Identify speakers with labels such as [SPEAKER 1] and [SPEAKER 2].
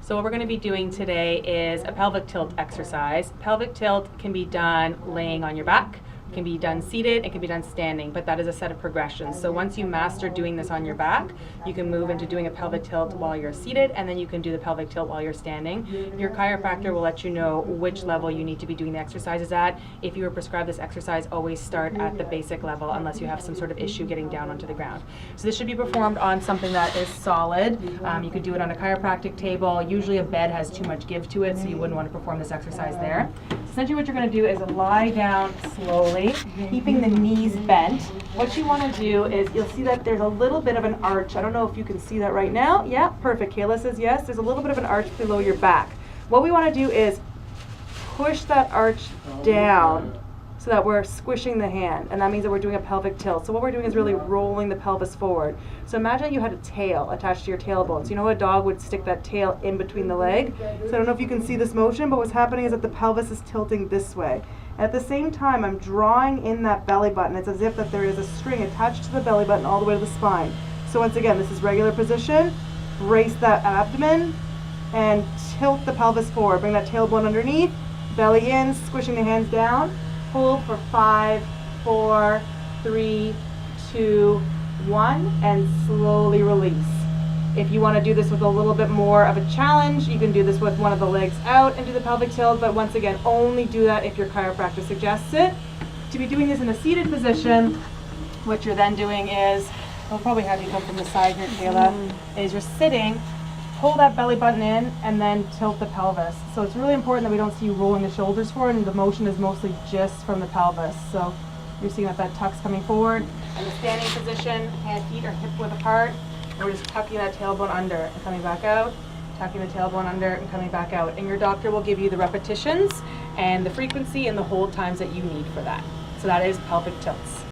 [SPEAKER 1] So what we're going to be doing today is a pelvic tilt exercise. Pelvic tilt can be done laying on your back, it can be done seated, it can be done standing, but that is a set of progressions. So once you master doing this on your back, you can move into doing a pelvic tilt while you're seated, and then you can do the pelvic tilt while you're standing. Your chiropractor will let you know which level you need to be doing the exercises at. If you were prescribed this exercise, always start at the basic level unless you have some sort of issue getting down onto the ground. So this should be performed on something that is solid. You could do it on a chiropractic table. Usually a bed has too much give to it, so you wouldn't want to perform this exercise there. Essentially what you're going to do is lie down slowly, keeping the knees bent. What you want to do is, you'll see that there's a little bit of an arch. I don't know if you can see that right now. Yeah, perfect. Kayla says yes. There's a little bit of an arch below your back. What we want to do is push that arch down so that we're squishing the hand, and that means that we're doing a pelvic tilt. So what we're doing is really rolling the pelvis forward. So imagine you had a tail attached to your tailbone. So you know a dog would stick that tail in between the leg? So I don't know if you can see this motion, but what's happening is that the pelvis is tilting this way. At the same time, I'm drawing in that belly button. It's as if that there is a string attached to the belly button all the way to the spine. So once again, this is regular position. Brace that abdomen and tilt the pelvis forward. Bring that tailbone underneath, belly in, squishing the hands down. Hold for 5, 4, 3, 2, 1, and slowly release. If you want to do this with a little bit more of a challenge, you can do this with one of the legs out and do the pelvic tilt, but once again, only do that if your chiropractor suggests it. To be doing this in a seated position, what you're then doing is, I'll probably have you come from the side here, Kayla, is you're sitting, pull that belly button in, and then tilt the pelvis. So it's really important that we don't see you rolling the shoulders forward, and the motion is mostly just from the pelvis. So you're seeing that tuck's coming forward. In the standing position, feet are hip width apart, and we're just tucking that tailbone under and coming back out, tucking the tailbone under and coming back out. And your doctor will give you the repetitions and the frequency and the hold times that you need for that. So that is pelvic tilts.